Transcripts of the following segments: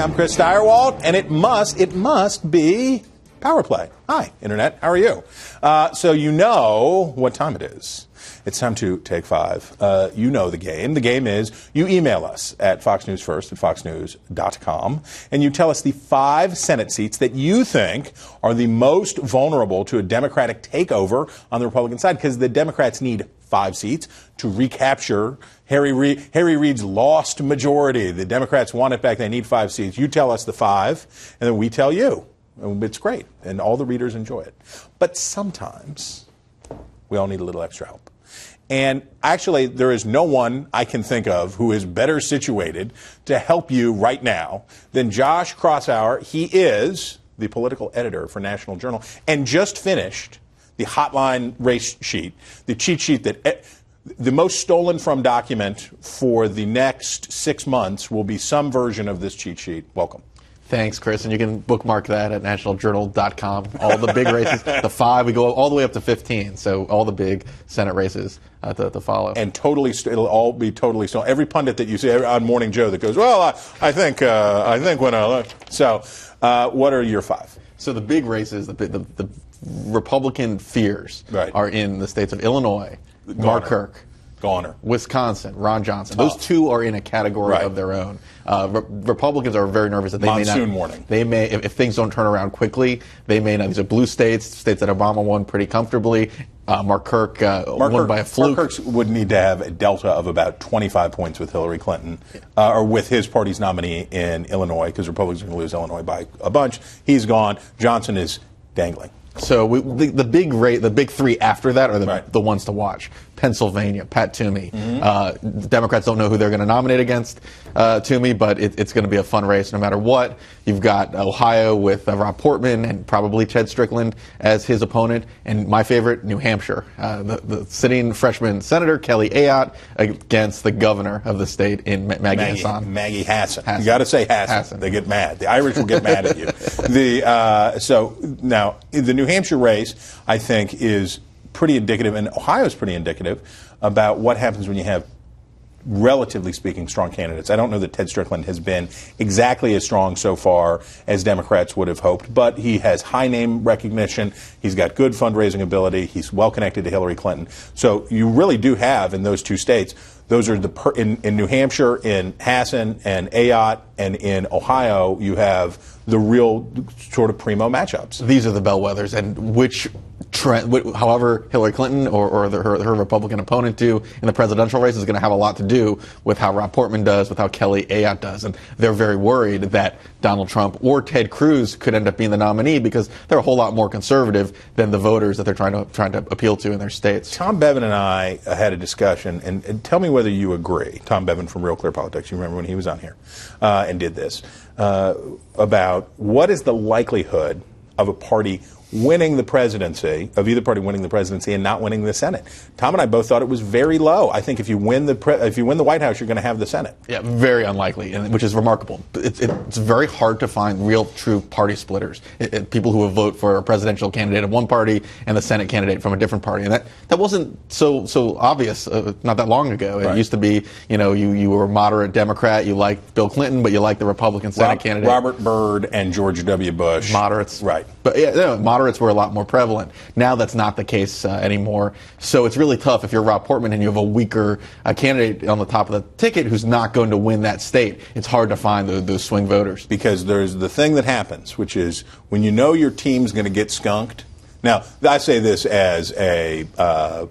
I'm Chris Steyerwalt, and it must be Power Play. Hi, Internet. How are you? So you know what time it is. It's time to take five. You know the game. The game is you email us at foxnewsfirst@foxnews.com, and you tell us the 5 Senate seats that you think are the most vulnerable to a Democratic takeover on the Republican side, because the Democrats need 5 seats to recapture Harry Reid's lost majority. The Democrats want it back. They need 5 seats. You tell us the 5, and then we tell you. It's great, and all the readers enjoy it. But sometimes we all need a little extra help. And actually, there is no one I can think of who is better situated to help you right now than Josh Kraushaar. He is the political editor for National Journal and just finished the hotline race sheet, the cheat sheet that the most stolen from document for the next 6 months will be some version of this cheat sheet. Welcome. Thanks, Chris. And you can bookmark that at nationaljournal.com. All the big races, the 5, we go all the way up to 15. So all the big Senate races to follow. And it'll all be totally stolen. Every pundit that you see on Morning Joe that goes, well, I think when I look. So what are your 5? So the big races, the Republican fears are in the states of Illinois, Mark Kirk. Goner. Wisconsin, Ron Johnson. Those 2 are in a category of their own. Republicans are very nervous that they Monsoon warning. They may, if things don't turn around quickly, they may not. These are blue states that Obama won pretty comfortably. Mark Kirk won by a fluke. Mark Kirk would need to have a delta of about 25 points with Hillary Clinton, or with his party's nominee in Illinois, because Republicans are going to lose Illinois by a bunch. He's gone. Johnson is dangling. So the big 3 after that are the ones to watch. Pennsylvania, Pat Toomey. The Democrats don't know who they're going to nominate against Toomey, but it's going to be a fun race no matter what. You've got Ohio with Rob Portman and probably Ted Strickland as his opponent. And my favorite, New Hampshire. The sitting freshman senator, Kelly Ayotte, against the governor of the state in Maggie Hassan. You got to say Hassan. They get mad. The Irish will get mad at you. So now, the New Hampshire race, I think, is pretty indicative, and Ohio's pretty indicative about what happens when you have, relatively speaking, strong candidates. I don't know that Ted Strickland has been exactly as strong so far as Democrats would have hoped, but he has high name recognition. He's got good fundraising ability. He's well connected to Hillary Clinton. So you really do have, in those 2 states, those are in New Hampshire, in Hassan and Ayotte, and in Ohio, you have the real sort of primo matchups. These are the bellwethers, and however Hillary Clinton or her Republican opponent do in the presidential race is going to have a lot to do with how Rob Portman does, with how Kelly Ayotte does. And they're very worried that Donald Trump or Ted Cruz could end up being the nominee because they're a whole lot more conservative than the voters that they're trying to appeal to in their states. Tom Bevan and I had a discussion, and tell me whether you agree. Tom Bevan from Real Clear Politics, you remember when he was on here and did this, about what is the likelihood of a party winning the presidency, of either party winning the presidency and not winning the Senate. Tom and I both thought it was very low. I think if you win the White House, you're going to have the Senate. Yeah, very unlikely, which is remarkable. It's very hard to find real, true party splitters. People who will vote for a presidential candidate of one party and the Senate candidate from a different party, and that wasn't so obvious not that long ago. It used to be, you were a moderate Democrat, you liked Bill Clinton, but you liked the Republican Senate candidate. Robert Byrd and George W. Bush. Moderates. Right. But moderates were a lot more prevalent. Now that's not the case anymore. So it's really tough if you're Rob Portman and you have a weaker candidate on the top of the ticket who's not going to win that state. It's hard to find those swing voters. Because there's the thing that happens, which is when you know your team's going to get skunked. Now, I say this as a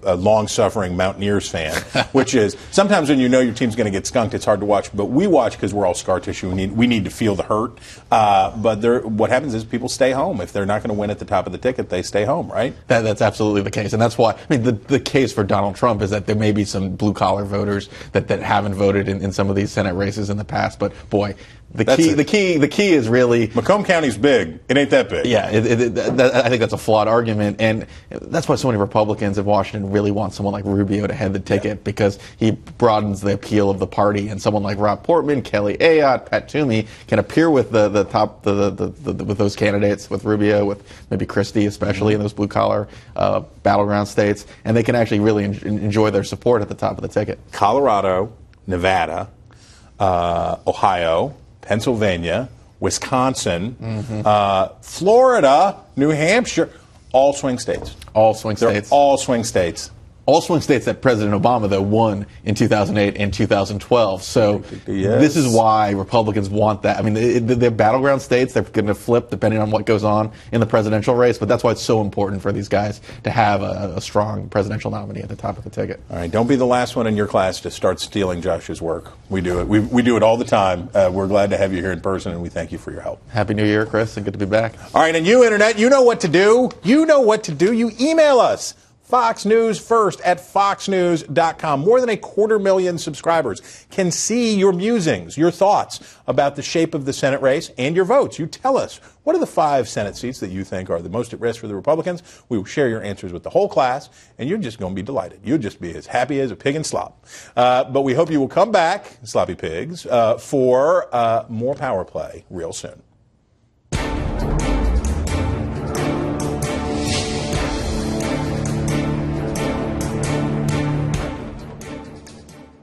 long-suffering Mountaineers fan, which is sometimes when you know your team's going to get skunked, it's hard to watch. But we watch because we're all scar tissue. We need to feel the hurt. But what happens is people stay home. If they're not going to win at the top of the ticket, they stay home, right? That's absolutely the case. And that's why, the case for Donald Trump is that there may be some blue-collar voters that haven't voted in some of these Senate races in the past. But, boy, the key is really Macomb County's big. It ain't that big. Yeah, I think that's a flawed argument, and that's why so many Republicans in Washington really want someone like Rubio to head the ticket because he broadens the appeal of the party, and someone like Rob Portman, Kelly Ayotte, Pat Toomey can appear with the top with those candidates, with Rubio, with maybe Christie, especially in those blue collar battleground states, and they can actually really enjoy their support at the top of the ticket. Colorado, Nevada, Ohio, Pennsylvania, Wisconsin, Florida, New Hampshire, all swing states. All swing states. They're all swing states. All swing states that President Obama, though, won in 2008 and 2012. So This is why Republicans want that. I mean, they're battleground states. They're going to flip depending on what goes on in the presidential race. But that's why it's so important for these guys to have a strong presidential nominee at the top of the ticket. All right. Don't be the last one in your class to start stealing Josh's work. We do it. We do it all the time. We're glad to have you here in person, and we thank you for your help. Happy New Year, Chris, and good to be back. All right. And you, Internet, you know what to do. You know what to do. You email us. Fox News First at foxnews.com. More than 250,000 subscribers can see your musings, your thoughts about the shape of the Senate race and your votes. You tell us, what are the 5 Senate seats that you think are the most at risk for the Republicans? We will share your answers with the whole class, and you're just going to be delighted. You'll just be as happy as a pig in slop. But we hope you will come back, sloppy pigs, for more Power Play real soon.